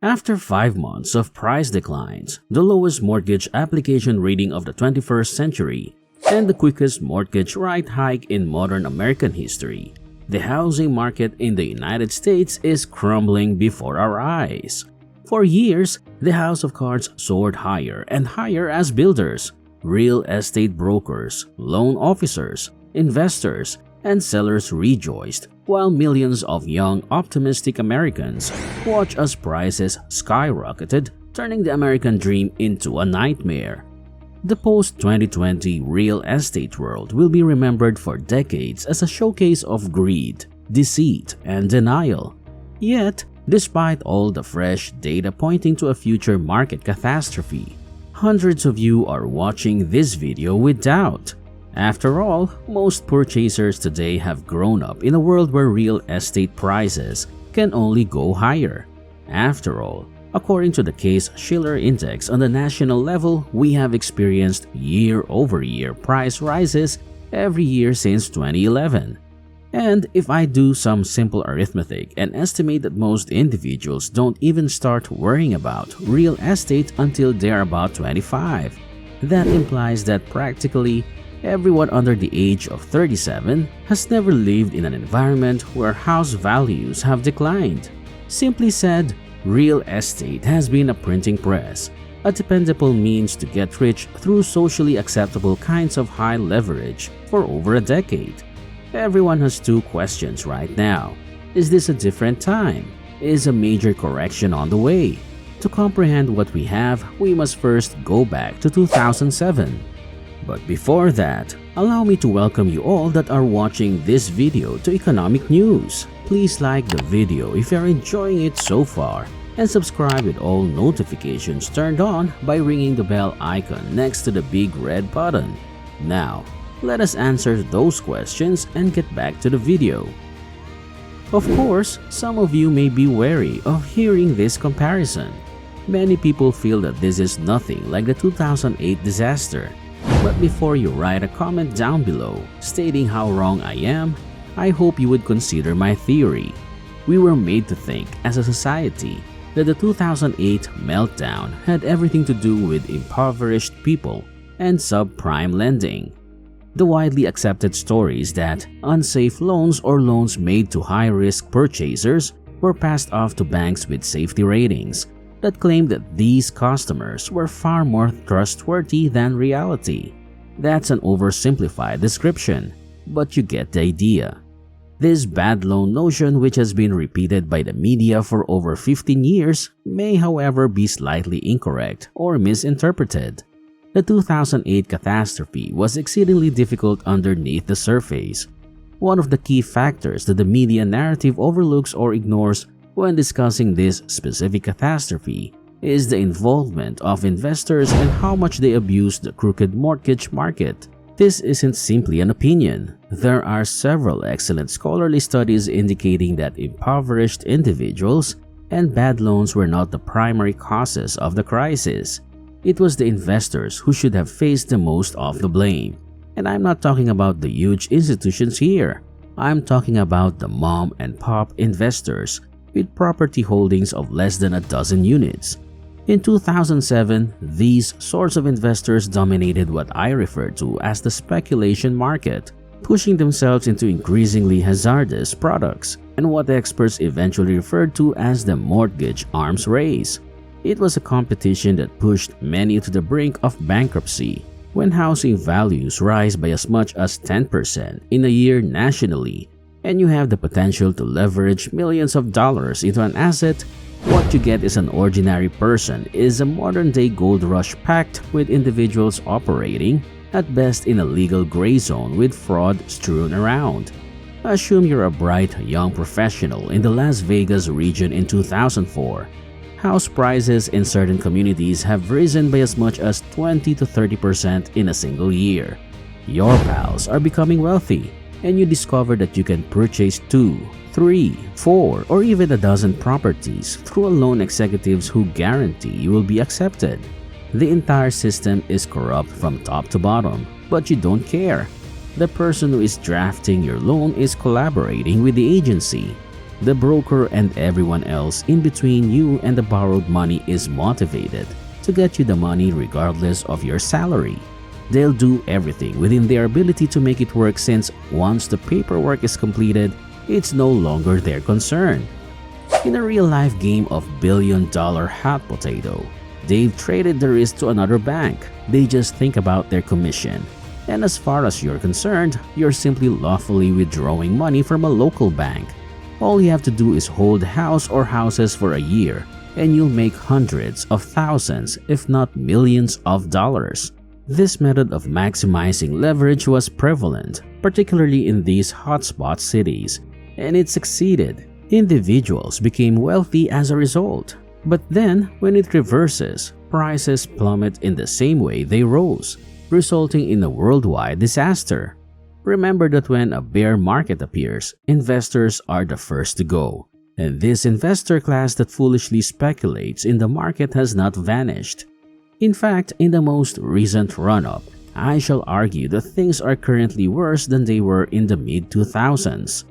After 5 months of price declines, the lowest mortgage application rating of the 21st century, and the quickest mortgage rate hike in modern American history, the housing market in the United States is crumbling before our eyes. For years, the house of cards soared higher and higher as builders, real estate brokers, loan officers, investors, and sellers rejoiced, while millions of young, optimistic Americans watched as prices skyrocketed, turning the American dream into a nightmare. The post-2020 real estate world will be remembered for decades as a showcase of greed, deceit, and denial. Yet, despite all the fresh data pointing to a future market catastrophe, hundreds of you are watching this video with doubt. After all, most purchasers today have grown up in a world where real estate prices can only go higher. After all, according to the Case-Shiller index on the national level, we have experienced year-over-year price rises every year since 2011. And if I do some simple arithmetic and estimate that most individuals don't even start worrying about real estate until they're about 25, that implies that practically everyone under the age of 37 has never lived in an environment where house values have declined. Simply said, real estate has been a printing press, a dependable means to get rich through socially acceptable kinds of high leverage for over a decade. Everyone has two questions right now. Is this a different time? Is a major correction on the way? To comprehend what we have, we must first go back to 2007. But before that, allow me to welcome you all that are watching this video to Economic News. Please like the video if you're enjoying it so far, and subscribe with all notifications turned on by ringing the bell icon next to the big red button. Now, let us answer those questions and get back to the video. Of course, some of you may be wary of hearing this comparison. Many people feel that this is nothing like the 2008 disaster. But before you write a comment down below stating how wrong I am, I hope you would consider my theory. We were made to think as a society that the 2008 meltdown had everything to do with impoverished people and subprime lending. The widely accepted story is that unsafe loans or loans made to high-risk purchasers were passed off to banks with safety ratings that claimed that these customers were far more trustworthy than reality. That's an oversimplified description, but you get the idea. This bad loan notion, which has been repeated by the media for over 15 years, may however be slightly incorrect or misinterpreted. The 2008 catastrophe was exceedingly difficult underneath the surface. One of the key factors that the media narrative overlooks or ignores when discussing this specific catastrophe is the involvement of investors and how much they abuse the crooked mortgage market. This isn't simply an opinion. There are several excellent scholarly studies indicating that impoverished individuals and bad loans were not the primary causes of the crisis. It was the investors who should have faced the most of the blame. And I'm not talking about the huge institutions here. I'm talking about the mom and pop investors with property holdings of less than a dozen units. In 2007, these sorts of investors dominated what I refer to as the speculation market, pushing themselves into increasingly hazardous products and what experts eventually referred to as the mortgage arms race. It was a competition that pushed many to the brink of bankruptcy. When housing values rise by as much as 10% in a year nationally, and you have the potential to leverage millions of dollars into an asset, what you get is an ordinary person is a modern-day gold rush packed with individuals operating, at best in a legal gray zone with fraud strewn around. Assume you're a bright young professional in the Las Vegas region in 2004. House prices in certain communities have risen by as much as 20 to 30% in a single year. Your pals are becoming wealthy, and you discover that you can purchase 2, 3, 4, or even a dozen properties through a loan executives who guarantee you will be accepted. The entire system is corrupt from top to bottom, but you don't care. The person who is drafting your loan is collaborating with the agency. The broker and everyone else in between you and the borrowed money is motivated to get you the money regardless of your salary. They'll do everything within their ability to make it work, since once the paperwork is completed, it's no longer their concern. In a real-life game of billion-dollar hot potato, they've traded the risk to another bank. They just think about their commission. And as far as you're concerned, you're simply lawfully withdrawing money from a local bank. All you have to do is hold a house or houses for a year, and you'll make hundreds of thousands, if not millions of dollars. This method of maximizing leverage was prevalent, particularly in these hotspot cities, and it succeeded. Individuals became wealthy as a result. But then, when it reverses, prices plummet in the same way they rose, resulting in a worldwide disaster. Remember that when a bear market appears, investors are the first to go, and this investor class that foolishly speculates in the market has not vanished. In fact, in the most recent run-up, I shall argue that things are currently worse than they were in the mid-2000s.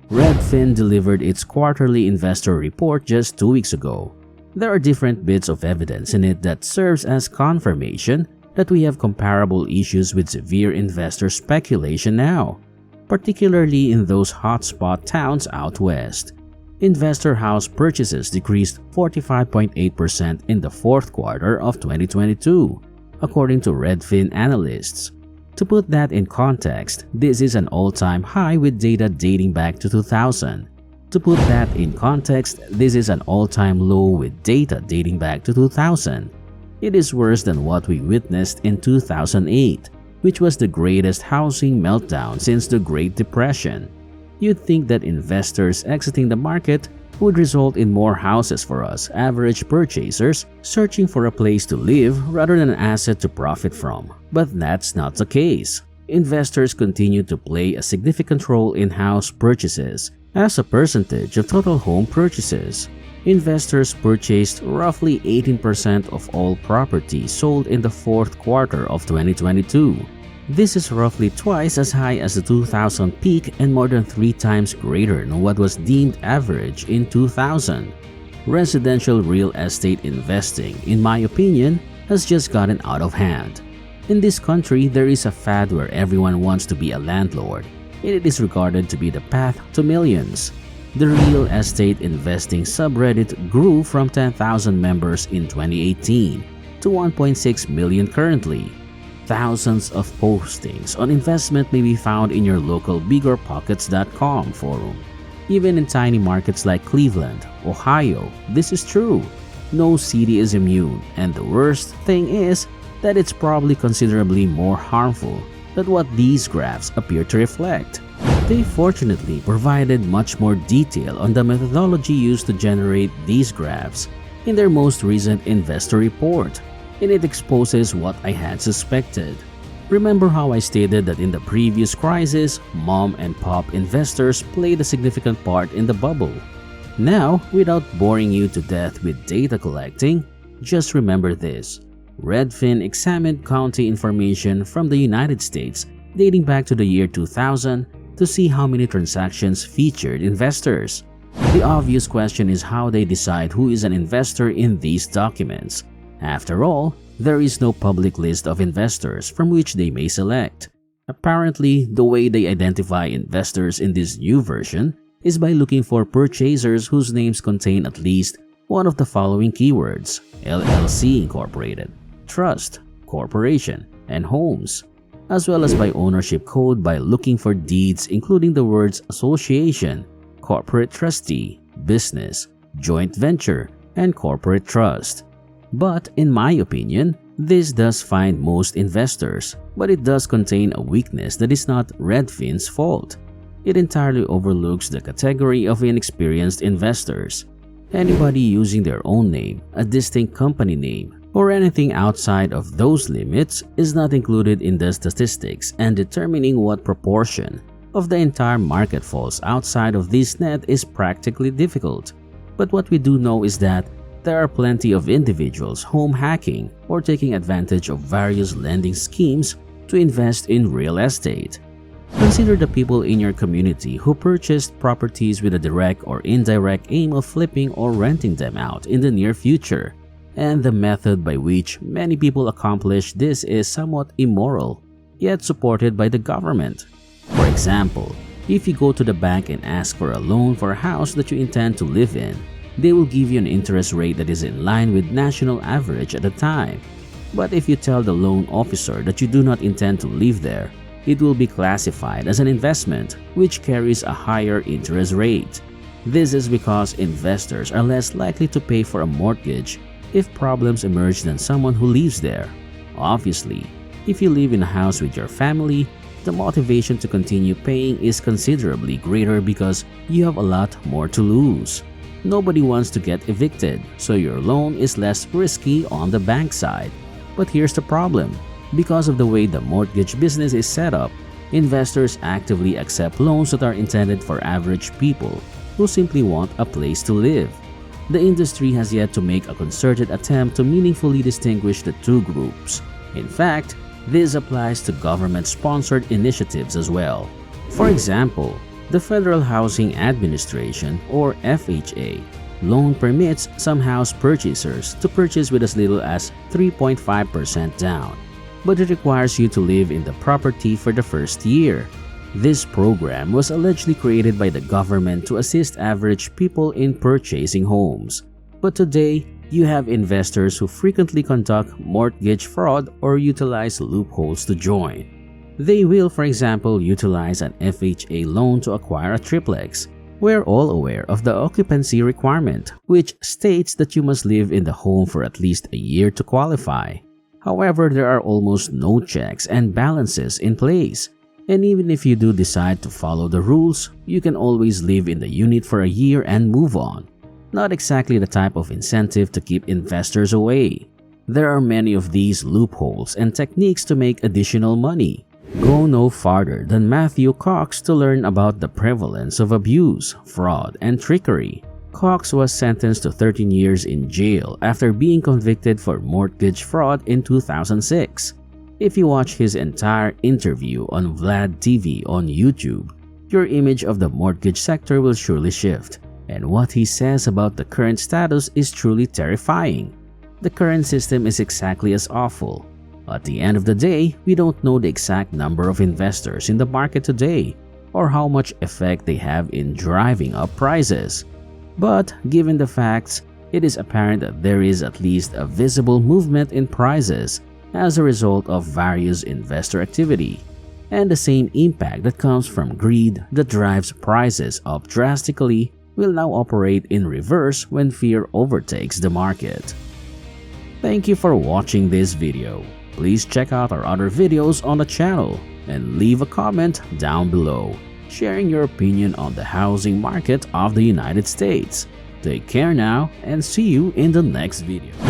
Redfin delivered its quarterly investor report just 2 weeks ago. There are different bits of evidence in it that serves as confirmation that we have comparable issues with severe investor speculation now, particularly in those hotspot towns out west. Investor house purchases decreased 45.8% in the fourth quarter of 2022, according to Redfin analysts. To put that in context, this is an all-time high with data dating back to 2000. To put that in context, this is an all-time low with data dating back to 2000. It is worse than what we witnessed in 2008, which was the greatest housing meltdown since the Great Depression. You'd think that investors exiting the market would result in more houses for us average purchasers searching for a place to live rather than an asset to profit from. But that's not the case. Investors continue to play a significant role in house purchases as a percentage of total home purchases. Investors purchased roughly 18% of all property sold in the fourth quarter of 2022. This is roughly twice as high as the 2000 peak and more than 3 times greater than what was deemed average in 2000. Residential real estate investing, in my opinion, has just gotten out of hand. In this country, there is a fad where everyone wants to be a landlord, and it is regarded to be the path to millions. The real estate investing subreddit grew from 10,000 members in 2018 to 1.6 million currently. Thousands of postings on investment may be found in your local biggerpockets.com forum. Even in tiny markets like Cleveland, Ohio, this is true. No city is immune, and the worst thing is that it's probably considerably more harmful than what these graphs appear to reflect. They fortunately provided much more detail on the methodology used to generate these graphs in their most recent investor report, and it exposes what I had suspected. Remember how I stated that in the previous crisis, mom and pop investors played a significant part in the bubble? Now, without boring you to death with data collecting, just remember this. Redfin examined county information from the United States dating back to the year 2000 to see how many transactions featured investors. The obvious question is how they decide who is an investor in these documents. After all, there is no public list of investors from which they may select. Apparently, the way they identify investors in this new version is by looking for purchasers whose names contain at least one of the following keywords: LLC Incorporated, Trust, Corporation, and Homes, as well as by ownership code by looking for deeds including the words association, corporate trustee, business, joint venture, and corporate trust. But in my opinion, this does find most investors, but it does contain a weakness that is not Redfin's fault. It entirely overlooks the category of inexperienced investors. Anybody using their own name, a distinct company name, or anything outside of those limits is not included in the statistics, and determining what proportion of the entire market falls outside of this net is practically difficult. But what we do know is that there are plenty of individuals home hacking or taking advantage of various lending schemes to invest in real estate. Consider the people in your community who purchased properties with a direct or indirect aim of flipping or renting them out in the near future. And the method by which many people accomplish this is somewhat immoral, yet supported by the government. For example, if you go to the bank and ask for a loan for a house that you intend to live in, they will give you an interest rate that is in line with national average at the time. But if you tell the loan officer that you do not intend to live there, it will be classified as an investment, which carries a higher interest rate. This is because investors are less likely to pay for a mortgage if problems emerge than someone who lives there. Obviously, if you live in a house with your family, the motivation to continue paying is considerably greater because you have a lot more to lose. Nobody wants to get evicted, so your loan is less risky on the bank side. But here's the problem. Because of the way the mortgage business is set up, investors actively accept loans that are intended for average people who simply want a place to live. The industry has yet to make a concerted attempt to meaningfully distinguish the two groups. In fact, this applies to government-sponsored initiatives as well. For example, the Federal Housing Administration, or FHA, loan permits some house purchasers to purchase with as little as 3.5% down, but it requires you to live in the property for the first year. This program was allegedly created by the government to assist average people in purchasing homes. But today, you have investors who frequently conduct mortgage fraud or utilize loopholes to join. They will, for example, utilize an FHA loan to acquire a triplex. We're all aware of the occupancy requirement, which states that you must live in the home for at least a year to qualify. However, there are almost no checks and balances in place. And even if you do decide to follow the rules, you can always live in the unit for a year and move on. Not exactly the type of incentive to keep investors away. There are many of these loopholes and techniques to make additional money. Go no farther than Matthew Cox to learn about the prevalence of abuse, fraud, and trickery. Cox was sentenced to 13 years in jail after being convicted for mortgage fraud in 2006. If you watch his entire interview on Vlad TV on YouTube, your image of the mortgage sector will surely shift, and what he says about the current status is truly terrifying. The current system is exactly as awful. At the end of the day, we don't know the exact number of investors in the market today or how much effect they have in driving up prices. But given the facts, it is apparent that there is at least a visible movement in prices as a result of various investor activity, and the same impact that comes from greed that drives prices up drastically will now operate in reverse when fear overtakes the market. Thank you for watching this video. Please check out our other videos on the channel and leave a comment down below, sharing your opinion on the housing market of the United States. Take care now and see you in the next video.